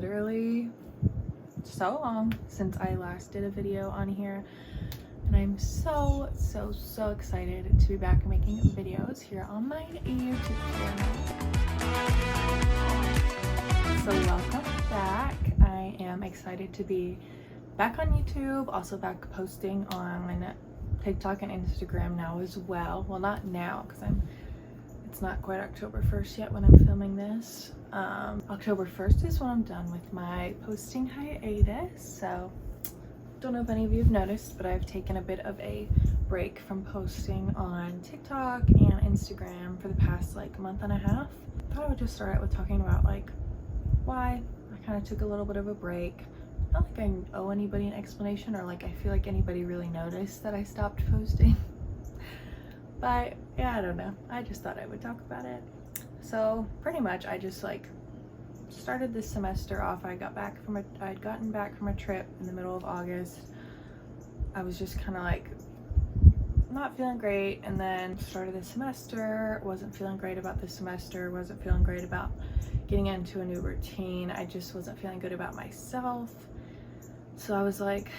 literally so long since I last did a video on here, and I'm so excited to be back making videos here on my YouTube channel. So welcome back. I am excited to be back on YouTube, also back posting on TikTok and Instagram now as well. Well, not now because it's not quite October 1st yet when I'm filming this. October 1st is when I'm done with my posting hiatus. So don't know if any of you have noticed, but I've taken a bit of a break from posting on TikTok and Instagram for the past like month and a half. I thought I would just start out with talking about like why I kind of took a little bit of a break. Not like I owe anybody an explanation, or like I feel like anybody really noticed that I stopped posting. But yeah, I don't know. I just thought I would talk about it. So pretty much I just like started this semester off. I'd gotten back from a trip in the middle of August. I was just kind of like not feeling great, and then started the semester, wasn't feeling great about the semester, wasn't feeling great about getting into a new routine. I just wasn't feeling good about myself. So I was like,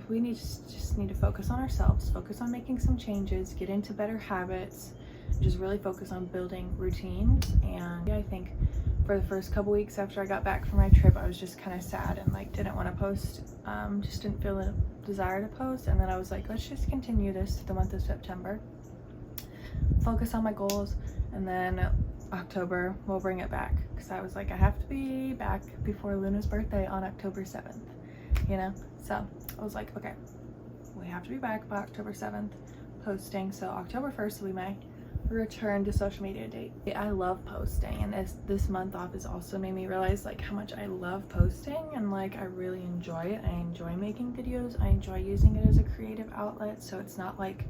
we just need to focus on ourselves, focus on making some changes, get into better habits, just really focus on building routines. And yeah, I think for the first couple weeks after I got back from my trip, I was just kind of sad and like didn't want to post, just didn't feel a desire to post. And then I was like, let's just continue this the month of September, focus on my goals, and then October we'll bring it back, because I was like, I have to be back before Luna's birthday on October 7th, you know. So I was like, okay, we have to be back by October 7th posting. So October 1st will be my return to social media date. I love posting, and this month off has also made me realize like how much I love posting, and like I really enjoy it. I enjoy making videos. I enjoy using it as a creative outlet. So it's not like,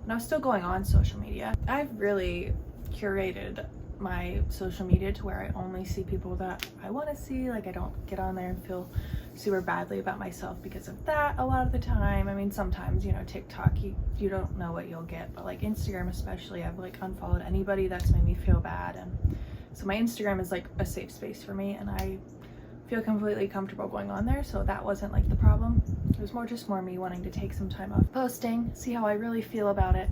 and I'm still going on social media. I've really curated my social media to where I only see people that I want to see. Like I don't get on there and feel super badly about myself because of that a lot of the time. I mean, sometimes, you know, TikTok, you don't know what you'll get, but like Instagram especially, I've like unfollowed anybody that's made me feel bad. And so my Instagram is like a safe space for me, and I feel completely comfortable going on there. So that wasn't like the problem. It was more me wanting to take some time off posting, see how I really feel about it.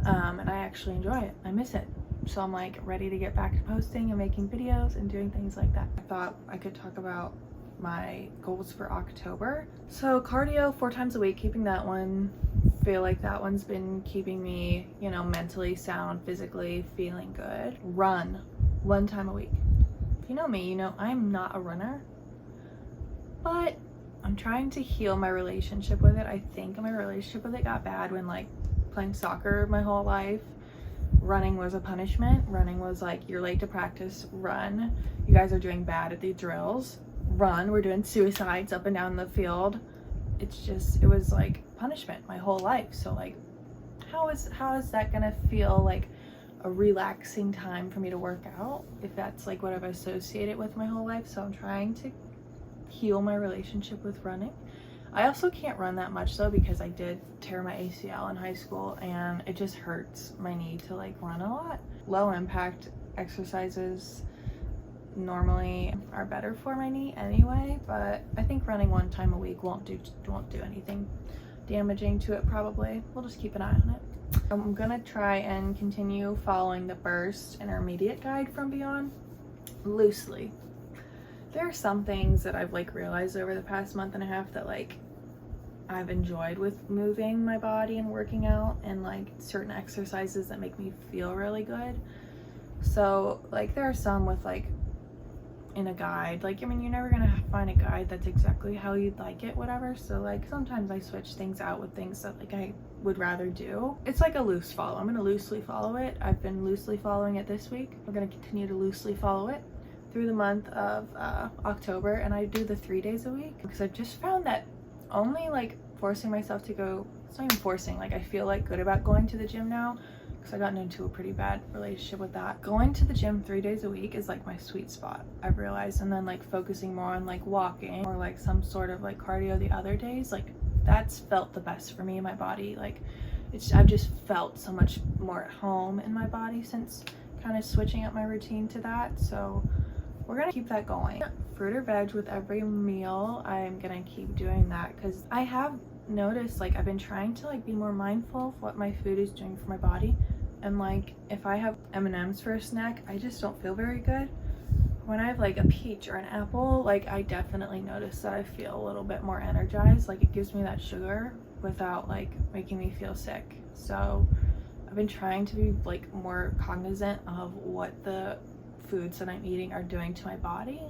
And I actually enjoy it. I miss it. So I'm like ready to get back to posting and making videos and doing things like that. I thought I could talk about my goals for October. So cardio 4 times a week, keeping that one. Feel like that one's been keeping me, you know, mentally sound, physically feeling good. Run 1 time a week. If you know me, you know I'm not a runner, but I'm trying to heal my relationship with it. I think my relationship with it got bad when like playing soccer my whole life. Running was a punishment. Running was like, you're late to practice, run. You guys are doing bad at the drills, run. We're doing suicides up and down the field. It was like punishment my whole life. So like, how is that gonna feel like a relaxing time for me to work out if that's like what I've associated with my whole life? So I'm trying to heal my relationship with running. I also can't run that much though, because I did tear my ACL in high school, and it just hurts my knee to like run a lot. Low impact exercises normally are better for my knee anyway, but I think running 1 time a week won't do anything damaging to it probably. We'll just keep an eye on it. I'm gonna try and continue following the Burst Intermediate Guide from Beyond loosely. There are some things that I've like realized over the past month and a half that like I've enjoyed with moving my body and working out, and like certain exercises that make me feel really good. So like there are some with like in a guide, like I mean, you're never gonna find a guide that's exactly how you'd like it, whatever. So like sometimes I switch things out with things that like I would rather do. It's like a loose follow. I'm gonna loosely follow it. I've been loosely following it this week. We're gonna continue to loosely follow it through the month of October, and I do the 3 days a week because I've just found that only like forcing myself to go, it's not even forcing, like I feel like good about going to the gym now because I gotten into a pretty bad relationship with that. Going to the gym 3 days a week is like my sweet spot, I've realized. And then like focusing more on like walking or like some sort of like cardio the other days, like that's felt the best for me in my body. Like I've just felt so much more at home in my body since kind of switching up my routine to that. So we're gonna keep that going. Fruit or veg with every meal. I'm gonna keep doing that because I have noticed, like, I've been trying to like be more mindful of what my food is doing for my body. And like, if I have M&Ms for a snack, I just don't feel very good. When I have like a peach or an apple, like, I definitely notice that I feel a little bit more energized. Like, it gives me that sugar without like making me feel sick. So I've been trying to be like more cognizant of what the foods that I'm eating are doing to my body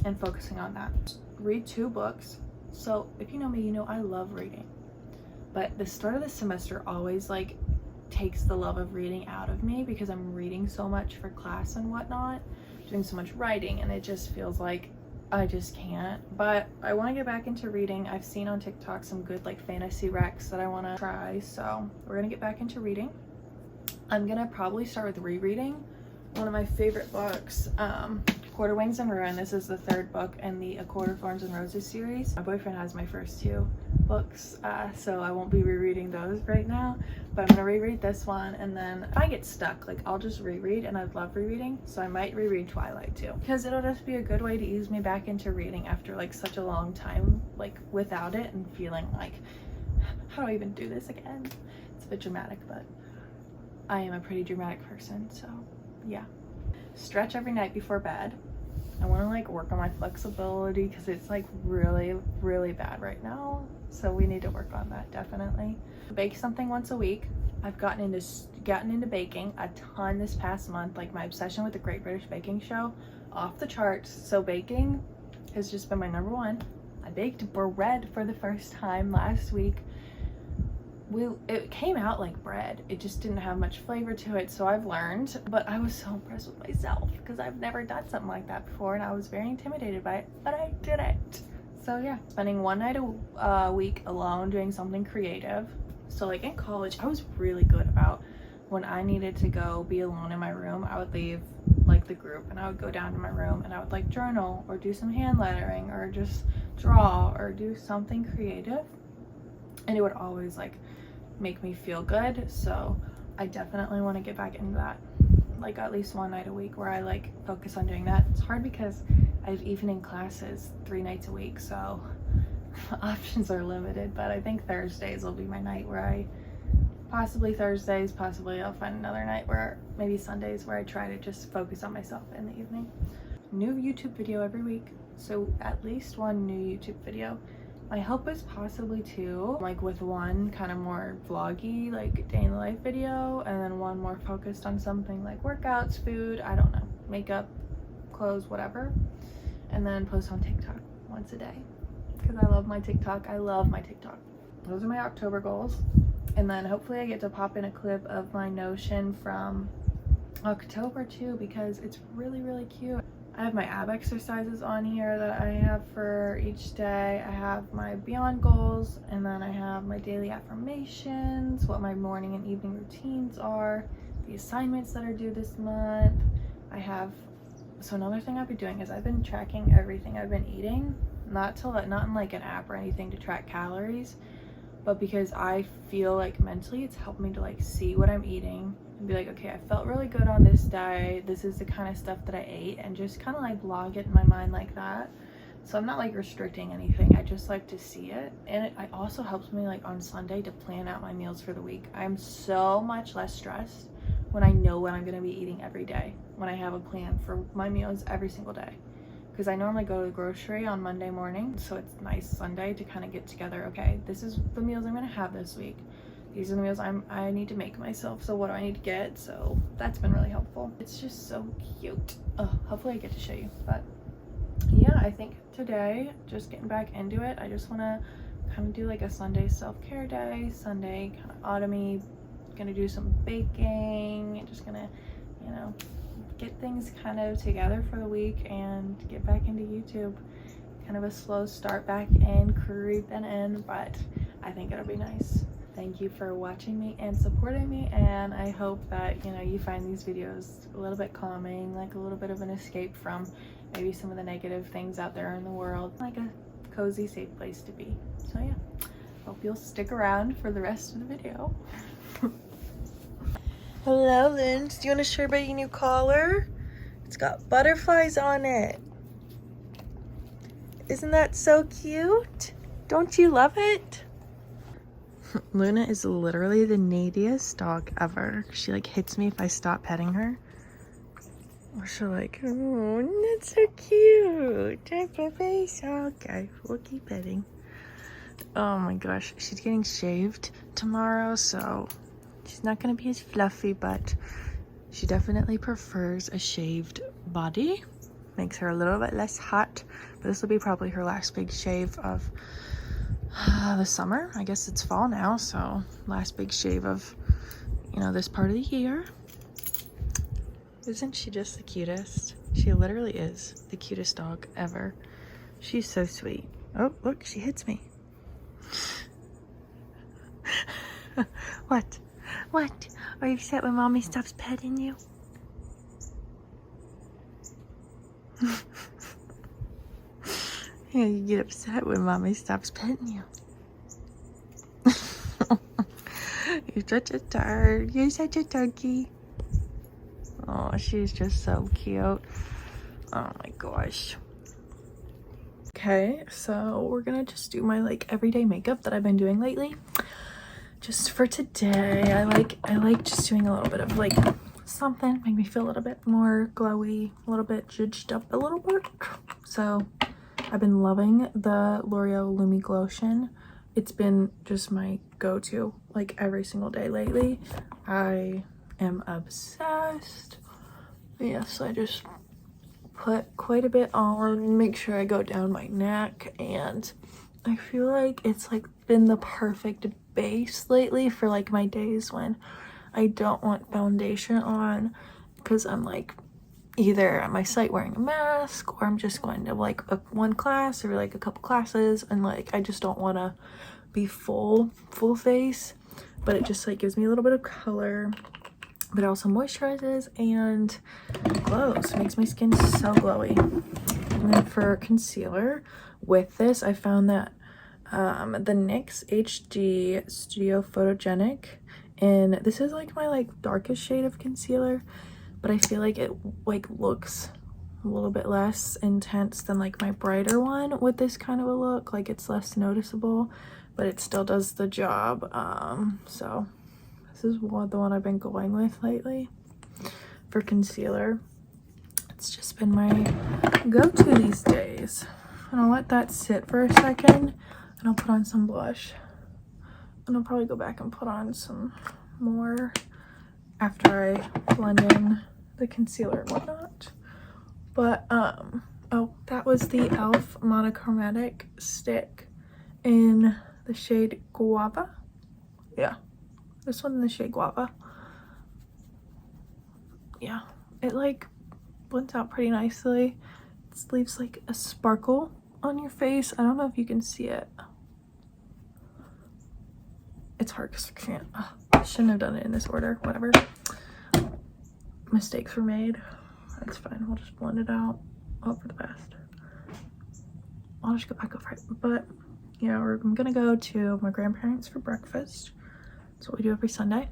and focusing on that. Read 2 books. So if you know me, you know I love reading, but the start of the semester always like takes the love of reading out of me because I'm reading so much for class and whatnot, doing so much writing, and it just feels like I just can't. But I want to get back into reading. I've seen on TikTok some good like fantasy recs that I want to try, so we're gonna get back into reading. I'm gonna probably start with rereading one of my favorite books, Quarter Wings and Ruin. This is the 3rd book in the A Court of Thorns and Roses series. My boyfriend has my first 2 books, so I won't be rereading those right now, but I'm gonna reread this one, and then if I get stuck, like, I'll just reread, and I love rereading, so I might reread Twilight too, because it'll just be a good way to ease me back into reading after like such a long time like without it and feeling like, how do I even do this again? It's a bit dramatic, but I am a pretty dramatic person, so yeah. Stretch every night before bed. I want to like work on my flexibility because it's like really bad right now, so we need to work on that definitely. Bake something once a week. I've gotten into baking a ton this past month. Like, my obsession with the Great British Baking Show, off the charts. So baking has just been my number one. I baked bread for the first time last week. It came out like bread, it just didn't have much flavor to it, so I've learned. But I was so impressed with myself because I've never done something like that before, and I was very intimidated by it, but I did it. So yeah, spending one night a week alone doing something creative. So like in college, I was really good about when I needed to go be alone in my room, I would leave like the group and I would go down to my room and I would like journal or do some hand lettering or just draw or do something creative, and it would always like make me feel good. So I definitely want to get back into that, like at least one night a week where I like focus on doing that. It's hard because I have evening classes 3 nights a week, so options are limited, but I think Thursdays will be my night where I possibly I'll find another night where maybe Sundays where I try to just focus on myself in the evening. New YouTube video every week, so at least 1 new YouTube video. My hope is possibly 2, like with 1 kind of more vloggy, like day in the life video, and then 1 more focused on something like workouts, food, I don't know, makeup, clothes, whatever, and then post on TikTok once a day because I love my TikTok. Those are my October goals, and then hopefully I get to pop in a clip of my Notion from October too because it's really cute. I have my ab exercises on here that I have for each day. I have my beyond goals, and then I have my daily affirmations, what my morning and evening routines are, the assignments that are due this month. So another thing I've been doing is I've been tracking everything I've been eating, not in like an app or anything to track calories, but because I feel like mentally it's helped me to like see what I'm eating and be like, okay, I felt really good on this diet, this is the kind of stuff that I ate, and just kind of like log it in my mind like that. So I'm not like restricting anything, I just like to see it. And it also helps me like on Sunday to plan out my meals for the week. I'm so much less stressed when I know what I'm going to be eating every day, when I have a plan for my meals every single day, because I normally go to the grocery on Monday morning, so it's nice Sunday to kind of get together. Okay, this is the meals I'm going to have this week, these are the meals I need to make myself, so what do I need to get? So that's been really helpful. It's just so cute. Hopefully I get to show you. But yeah, I think today, just getting back into it, I just want to kind of do like a Sunday self-care day, Sunday kind of autumny, gonna do some baking, and just gonna, you know, get things kind of together for the week and get back into YouTube. Kind of a slow start back in, creeping in, but I think it'll be nice. Thank you for watching me and supporting me, and I hope that, you know, you find these videos a little bit calming, like a little bit of an escape from maybe some of the negative things out there in the world, like a cozy, safe place to be. So yeah, hope you'll stick around for the rest of the video. Hello, Linz. Do you want to share about your new collar? It's got butterflies on it. Isn't that so cute? Don't you love it? Luna is literally the neediest dog ever. She like hits me if I stop petting her. Or she'll like, oh, that's so cute. Hi, baby. Okay, we'll keep petting. Oh my gosh, she's getting shaved tomorrow, so she's not gonna be as fluffy, but she definitely prefers a shaved body. Makes her a little bit less hot, but this will be probably her last big shave of the summer. I guess it's fall now, so last big shave of, you know, this part of the year. Isn't she just the cutest? She literally is the cutest dog ever. She's so sweet. Oh, look, she hits me. What? What? Are you upset when mommy stops petting you? Yeah, you get upset when mommy stops petting you. You're such a turd. You're such a turkey. Oh, she's just so cute. Oh my gosh. Okay, so we're gonna just do my like everyday makeup that I've been doing lately. Just for today, I like just doing a little bit of like something, make me feel a little bit more glowy, a little bit zhuzhed up a little bit. So I've been loving the L'Oreal Lumi Glotion. It's been just my go-to like every single day lately. I am obsessed. Yes, I just put quite a bit on, make sure I go down my neck, and I feel like it's like been the perfect base lately for like my days when I don't want foundation on, because I'm like either at my site wearing a mask, or I'm just going to like one class or like a couple classes, and like I just don't want to be full face, but it just like gives me a little bit of color, but it also moisturizes and glows, makes my skin so glowy. And then for concealer with this, I found that the NYX HD Studio Photogenic, and this is like my like darkest shade of concealer, but I feel like it like looks a little bit less intense than like my brighter one with this kind of a look. Like it's less noticeable, but it still does the job. So this is the one I've been going with lately for concealer. It's just been my go-to these days. And I'll let that sit for a second, and I'll put on some blush. And I'll probably go back and put on some more after I blend in the concealer and whatnot. But oh, that was the e.l.f. monochromatic stick in the shade Guava. Yeah, this one in the shade Guava. Yeah, it like blends out pretty nicely. It leaves like a sparkle on your face. I don't know if you can see it. It's hard because I can't. I shouldn't have done it in this order. Whatever. Mistakes were made. That's fine. We'll just blend it out. Hope for the best. I'll just go back over it. But yeah, I'm gonna go to my grandparents for breakfast. That's what we do every Sunday.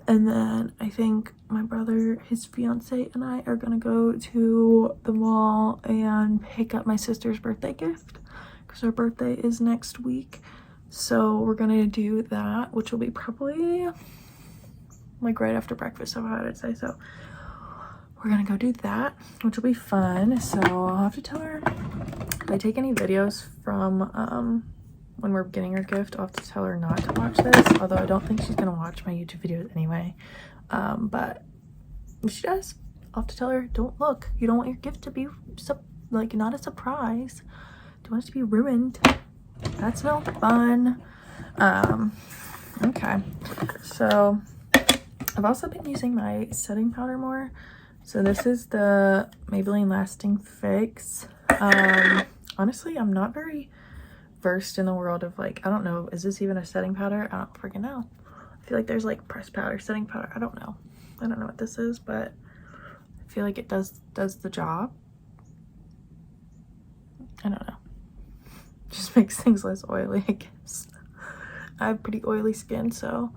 And then I think my brother, his fiance, and I are gonna go to the mall and pick up my sister's birthday gift, because her birthday is next week. So we're gonna do that, which will be probably like right after breakfast, I've had it say. So we're gonna go do that, which will be fun. So I'll have to tell her if I take any videos from when we're getting her gift, I'll have to tell her not to watch this, although I don't think she's gonna watch my YouTube videos anyway. But if she does, I'll have to tell her, don't look. You don't want your gift to be like not a surprise. Don't want it to be ruined. That's no fun. Okay, so I've also been using my setting powder more. So this is the Maybelline Lasting Fix. Honestly, I'm not very versed in the world of like, I don't know, is this even a setting powder? I don't freaking know. I feel like there's like pressed powder, setting powder. I don't know what this is, but I feel like it does the job. I don't know. Just makes things less oily, I guess. I have pretty oily skin, so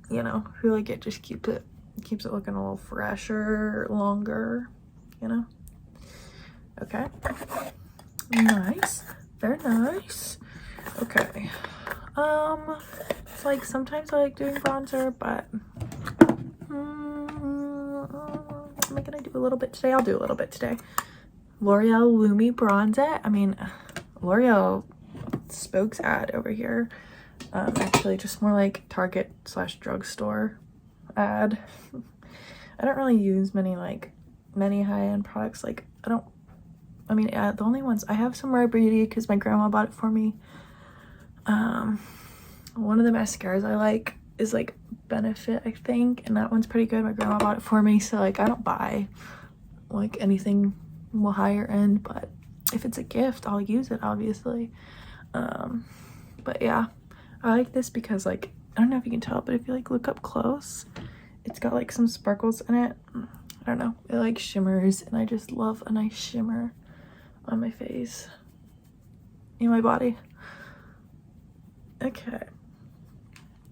you know, I feel like it just keeps it looking a little fresher, longer. you know? Okay. Nice. Very nice. Okay. It's like sometimes I like doing bronzer, but am I gonna do a little bit today? I'll do a little bit today. L'Oreal Lumi Bronzer. I mean, L'Oreal spokes ad over here. Actually just more like Target / drugstore ad. I don't really use many high-end products. Like the only ones I have some Rare Beauty because my grandma bought it for me. One of the mascaras I like is like Benefit, I think, and that one's pretty good. My grandma bought it for me, so like I don't buy like anything more higher end, but if it's a gift I'll use it, obviously. But yeah, I like this because like I don't know if you can tell, but if you like look up close, it's got like some sparkles in it. I don't know, it like shimmers, and I just love a nice shimmer on my face, in my body. Okay,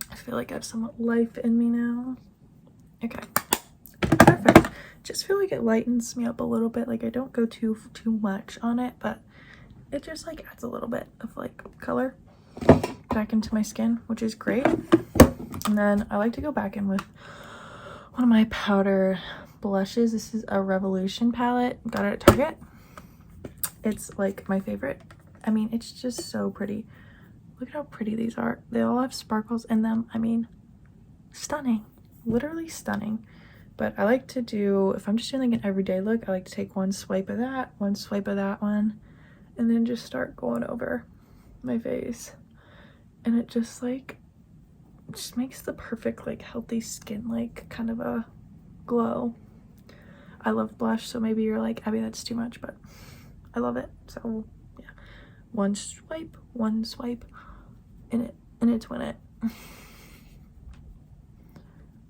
I feel like I have some life in me now. Okay, perfect. Just feel like it lightens me up a little bit. Like I don't go too much on it, but it just like adds a little bit of like color back into my skin, which is great. And then I like to go back in with one of my powder blushes. This is a Revolution palette. Got it at Target. It's like my favorite. I mean, it's just so pretty. Look at how pretty these are. They all have sparkles in them. I mean, stunning. Literally stunning. But I like to do, if I'm just doing like an everyday look, I like to take one swipe of that, one swipe of that one, and then just start going over my face. And it just makes the perfect like healthy skin, like kind of a glow. I love blush, so maybe you're like, Abby, that's too much, but I love it. So yeah, one swipe, and it's win it.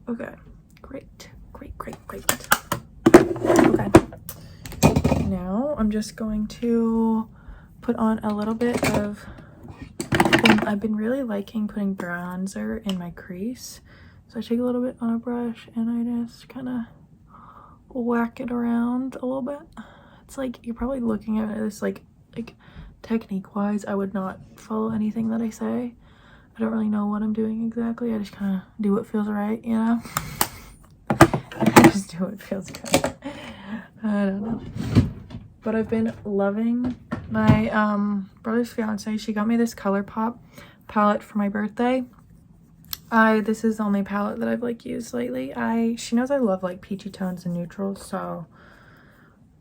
Okay, great. Okay, now I'm just going to put on a little bit of, I've been really liking putting bronzer in my crease, so I take a little bit on a brush and I just kind of whack it around a little bit. It's like you're probably looking at this like technique wise, I would not follow anything that I say. I don't really know what I'm doing exactly. I just kind of do what feels right, you know? I just do what feels good. I don't know. But I've been loving my brother's fiance. She got me this ColourPop palette for my birthday. This is the only palette that I've like used lately. She knows I love like peachy tones and neutrals, so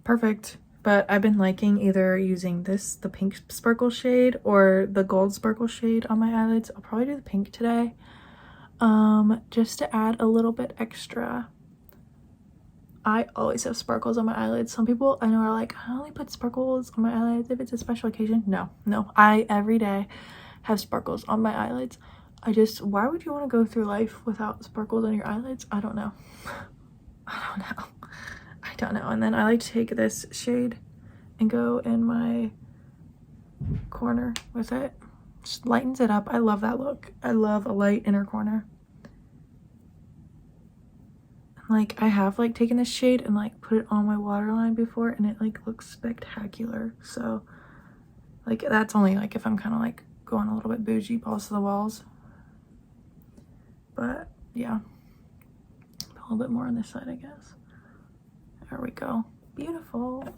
perfect. But I've been liking either using the pink sparkle shade or the gold sparkle shade on my eyelids. I'll probably do the pink today, just to add a little bit extra. I always have sparkles on my eyelids. Some people I know are like, I only put sparkles on my eyelids if it's a special occasion. No, I every day have sparkles on my eyelids. Why would you want to go through life without sparkles on your eyelids? I don't know. I don't know. And then I like to take this shade and go in my corner with it. Just lightens it up. I love that look. I love a light inner corner. Like I have like taken this shade and like put it on my waterline before, and it like looks spectacular. So like that's only like if I'm kind of like going a little bit bougie, balls to the walls. But yeah, a little bit more on this side, I guess. There we go. Beautiful.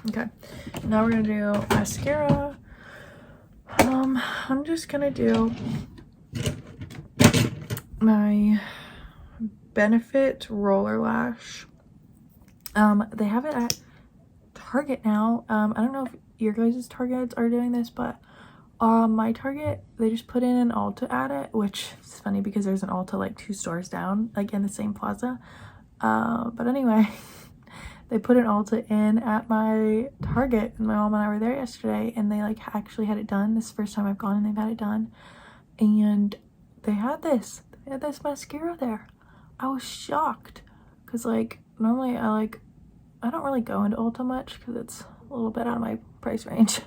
Okay, now we're gonna do mascara. I'm just gonna do my Benefit Roller Lash. They have it at Target now. I don't know if your guys' Targets are doing this, but my Target, they just put in an Ulta at it, which is funny because there's an Ulta like 2 stores down, like in the same plaza. But anyway, they put an Ulta in at my Target, and my mom and I were there yesterday, and they like actually had it done. This is the first time I've gone and they've had it done, and they had this mascara there. I was shocked because like normally I don't really go into Ulta much because it's a little bit out of my price range.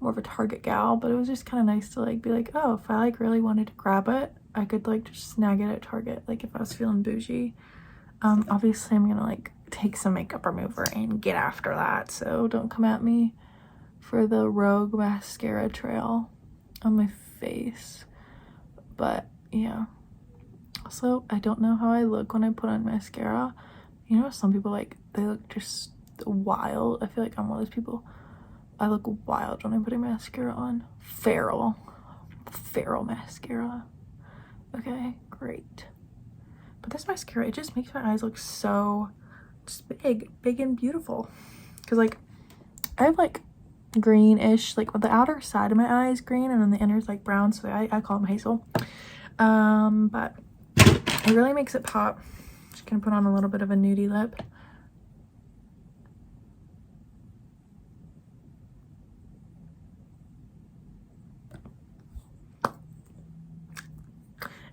More of a Target gal, but it was just kind of nice to like be like, oh, if I like really wanted to grab it, I could like just snag it at Target, like if I was feeling bougie. Obviously I'm gonna like take some makeup remover and get after that. So don't come at me for the Rogue mascara trail on my face. But yeah. Also, I don't know how I look when I put on mascara. You know, some people like, they look just wild. I feel like I'm one of those people. I look wild when I'm putting mascara on. Feral mascara. Okay, great. But this mascara, it just makes my eyes look so just big and beautiful. Because like, I have like greenish, like the outer side of my eye is green and then the inner is like brown, so I call them hazel. But it really makes it pop. Just gonna put on a little bit of a nudie lip.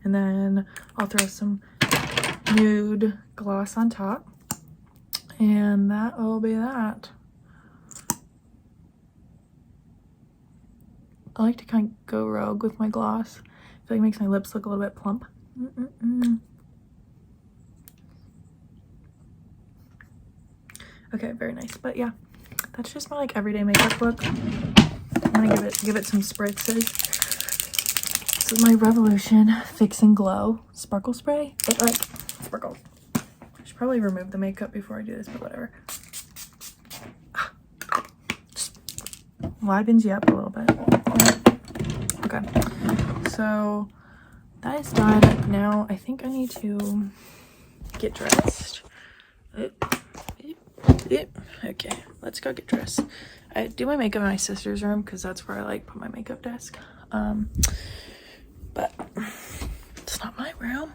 And then I'll throw some nude gloss on top. And that will be that. I like to kind of go rogue with my gloss. I feel like it makes my lips look a little bit plump. Okay, very nice. But yeah, that's just my like everyday makeup look. I'm gonna give it some spritzes. This is my Revolution Fix and Glow Sparkle Spray. It like sparkles. I should probably remove the makeup before I do this, but whatever. Just livens you up a little bit. Okay, so that is done. Now I think I need to get dressed. Okay, let's go get dressed. I do my makeup in my sister's room because that's where I like put my makeup desk. But it's not my room.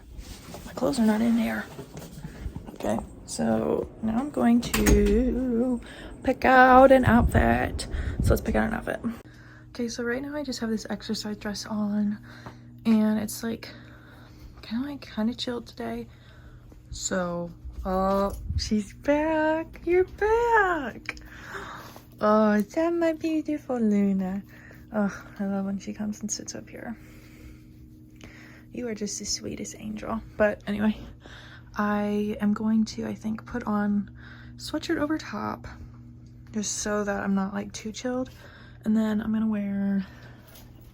My clothes are not in there. Okay, so now I'm going to pick out an outfit. So let's pick out an outfit. Okay, so right now I just have this exercise dress on, and it's like kind of chilled today. So, oh, she's back. You're back. Oh, is that my beautiful Luna? Oh, I love when she comes and sits up here. You are just the sweetest angel. But anyway, I am going to, I think, put on sweatshirt over top just so that I'm not like too chilled. And then I'm gonna wear,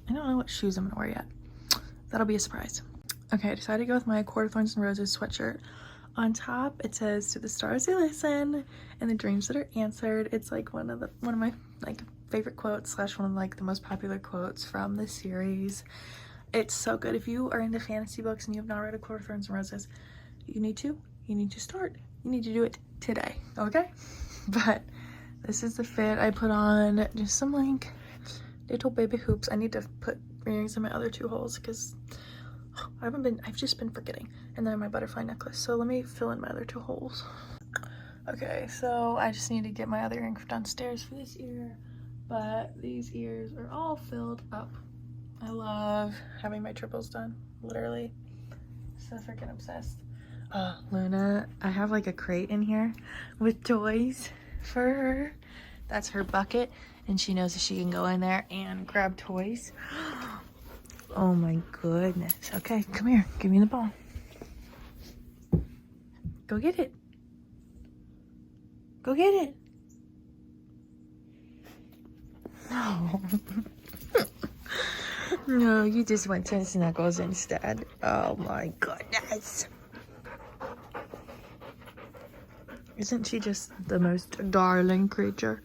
I don't know what shoes I'm gonna wear yet. That'll be a surprise. Okay, I decided to go with my Quarter Thorns and Roses sweatshirt. On top, it says, "To the stars they listen, and the dreams that are answered." It's like one of my like favorite quotes slash one of like the most popular quotes from this series. It's so good. If you are into fantasy books and you have not read A Quarter Thorns and Roses, you need to start. You need to do it today, okay? But this is the fit. I put on just some like little baby hoops. I need to put earrings in my other two holes because I've just been forgetting. And then my butterfly necklace. So let me fill in my other two holes. Okay, so I just need to get my other earring downstairs for this ear. But these ears are all filled up. I love having my triples done, literally. So freaking obsessed. Luna, I have like a crate in here with toys for her. That's her bucket, and she knows that she can go in there and grab toys. Oh my goodness. Okay, come here. Give me the ball. Go get it. Go get it. No. No, you just went to Snuggles instead. Oh my goodness. Isn't she just the most darling creature?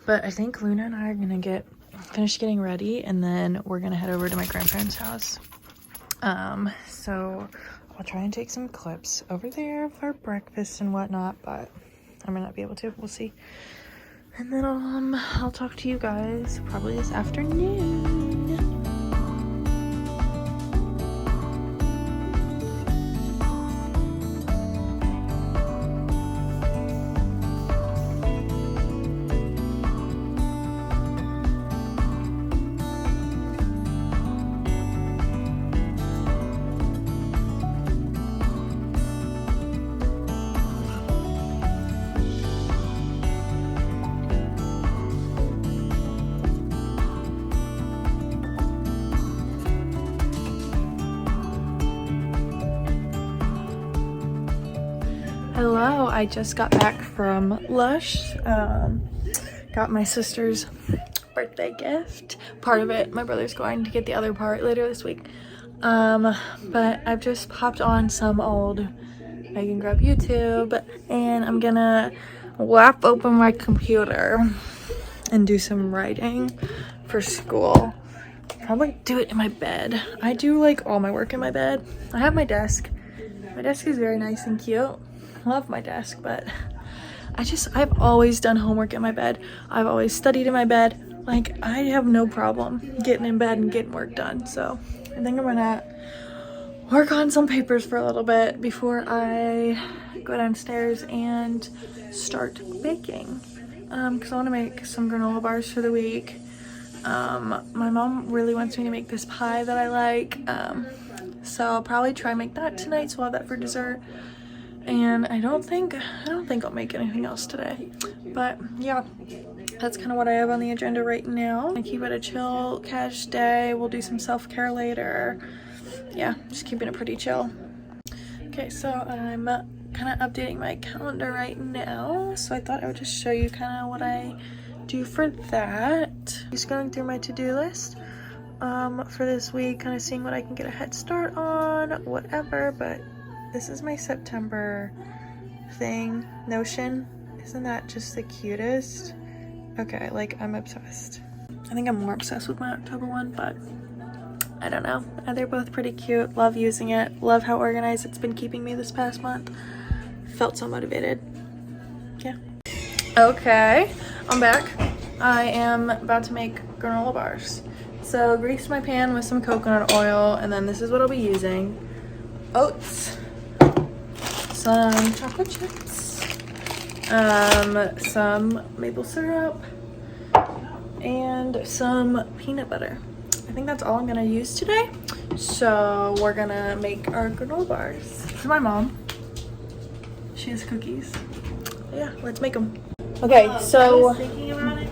But I think Luna and I are gonna finish getting ready, and then we're gonna head over to my grandparents' house. So I'll try and take some clips over there for breakfast and whatnot, but I might not be able to. We'll see. And then I'll talk to you guys probably this afternoon. Hello, I just got back from Lush. Got my sister's birthday gift. Part of it, my brother's going to get the other part later this week. But I've just popped on some old Megan Grub YouTube, and I'm gonna whap open my computer and do some writing for school. Probably do it in my bed. I do like all my work in my bed. I have my desk. My desk is very nice and cute. Love my desk, but I've always done homework in my bed. I've always studied in my bed. Like, I have no problem getting in bed and getting work done. So I think I'm gonna work on some papers for a little bit before I go downstairs and start baking. Because I want to make some granola bars for the week. My mom really wants me to make this pie that I like. So I'll probably try and make that tonight, so I'll have that for dessert. And I don't think I'll make anything else today. But yeah, that's kind of what I have on the agenda right now. I keep it a chill, cash day. We'll do some self-care later. Yeah, just keeping it pretty chill. Okay, so I'm kind of updating my calendar right now. So I thought I would just show you kind of what I do for that. Just going through my to-do list for this week, kind of seeing what I can get a head start on, whatever. But this is my September thing. Notion. Isn't that just the cutest? Okay, like, I'm obsessed. I think I'm more obsessed with my October one, but I don't know. They're both pretty cute. Love using it. Love how organized it's been keeping me this past month. Felt so motivated. Yeah. Okay, I'm back. I am about to make granola bars. So greased my pan with some coconut oil, and then this is what I'll be using. Oats, some chocolate chips, some maple syrup, and some peanut butter. I think that's all I'm gonna use today. So we're gonna make our granola bars. This is my mom. She has cookies. Yeah, let's make them. Okay, so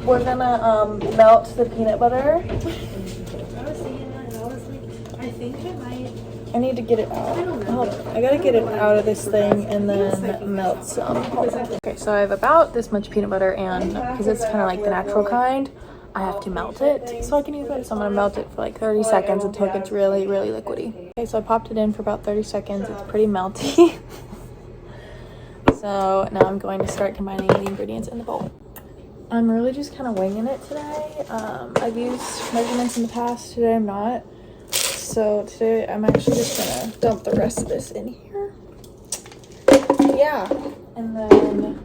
we're gonna melt the peanut butter. I was thinking that, and I was like, I think I might. I need to get it out. Hold on. I gotta get it out of this thing and then melt some. Okay, so I have about this much peanut butter, and because it's kind of like the natural kind, I have to melt it so I can use it. So I'm gonna melt it for like 30 seconds until it gets really, really liquidy. Okay, so I popped it in for about 30 seconds. It's pretty melty. So now I'm going to start combining the ingredients in the bowl. I'm really just kind of winging it today. I've used measurements in the past. Today I'm not. So today I'm actually just gonna dump the rest of this in here. Yeah, and then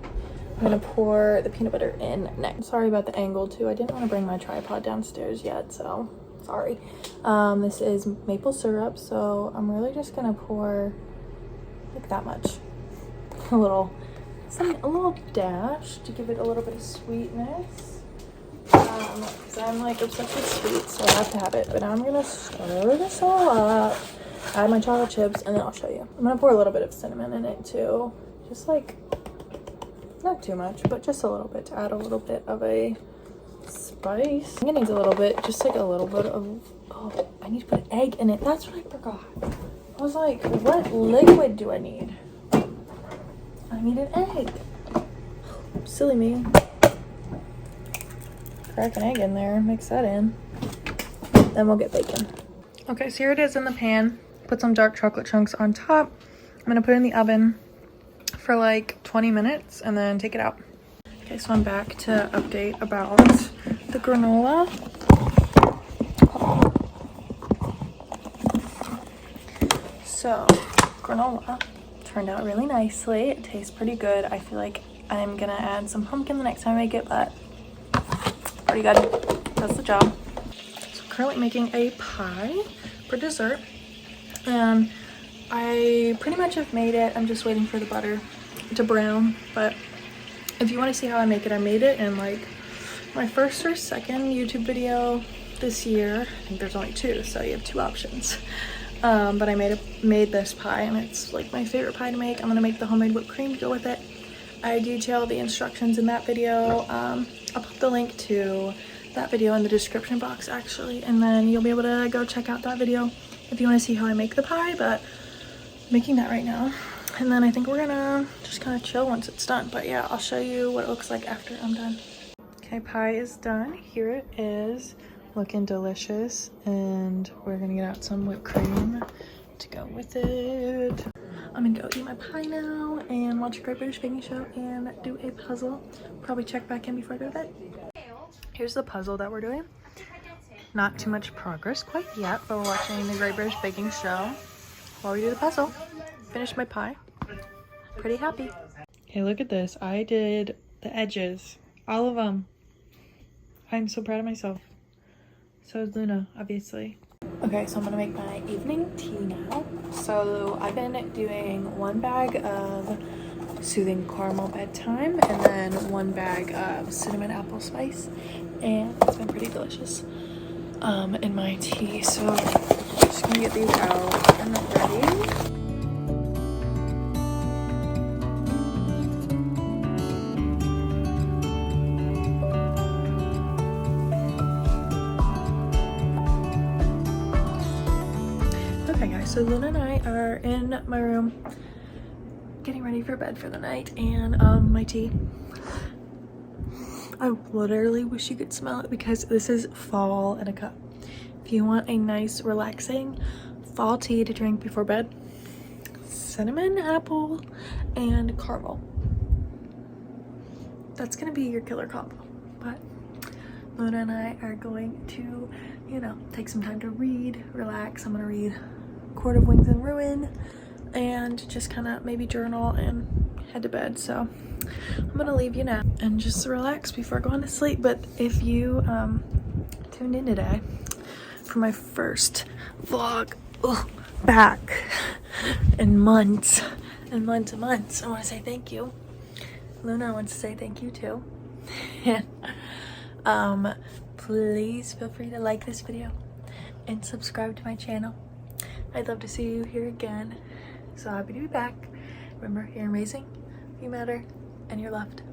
I'm gonna pour the peanut butter in next. Sorry about the angle too. I didn't want to bring my tripod downstairs yet, so sorry. This is maple syrup, so I'm really just gonna pour like that much. A little dash to give it a little bit of sweetness. Because I'm like obsessed with sweet, so I have to have it. But now I'm gonna stir this all up, add my chocolate chips, and then I'll show you. I'm gonna pour a little bit of cinnamon in it too. Just like, not too much, but just a little bit to add a little bit of a spice. I think it needs a little bit, just like a little bit of, oh, I need to put an egg in it. That's what I forgot. I was like, what liquid do I need? I need an egg. Silly me. Crack an egg in there, mix that in. Then we'll get bacon. Okay, so here it is in the pan. Put some dark chocolate chunks on top. I'm gonna put it in the oven for like 20 minutes and then take it out. Okay, so I'm back to update about the granola. So, granola turned out really nicely. It tastes pretty good. I feel like I'm gonna add some pumpkin the next time I make it, but pretty good. Does the job. So currently making a pie for dessert, and I pretty much have made it. I'm just waiting for the butter to brown. But if you want to see how I make it, I made it in like my first or second YouTube video this year. I think there's only two, so you have two options. But I made this pie, and it's like my favorite pie to make. I'm gonna make the homemade whipped cream to go with it. I detail the instructions in that video. I'll put the link to that video in the description box actually, and then you'll be able to go check out that video if you want to see how I make the pie. But I'm making that right now. And then I think we're gonna just kind of chill once it's done. But yeah, I'll show you what it looks like after I'm done. Okay, pie is done. Here it is, looking delicious. And we're gonna get out some whipped cream to go with it. I'm gonna go eat my pie now and watch a Great British Baking Show and do a puzzle. Probably check back in before I go to bed. Here's the puzzle that we're doing. Not too much progress quite yet, but we're watching the Great British Baking Show while we do the puzzle. Finished my pie. Pretty happy. Okay, look at this. I did the edges. All of them. I'm so proud of myself. So is Luna, obviously. Okay, so I'm gonna make my evening tea now. So I've been doing 1 bag of soothing caramel bedtime and then 1 bag of cinnamon apple spice, and it's been pretty delicious in my tea. So I'm just gonna get these out and ready. Okay guys, so Luna and I are in my room getting ready for bed for the night, and my tea. I literally wish you could smell it because this is fall in a cup. If you want a nice relaxing fall tea to drink before bed, cinnamon, apple, and caramel. That's gonna be your killer combo. But Luna and I are going to, you know, take some time to read, relax. I'm gonna read Court of Wings and Ruin and just kind of maybe journal and head to bed. So I'm gonna leave you now and just relax before going to sleep. But if you tuned in today for my first vlog back in months and months and months, I want to say thank you. Luna wants to say thank you too. Please feel free to like this video and subscribe to my channel. I'd love to see you here again. So happy to be back. Remember, you're amazing, you matter, and you're loved.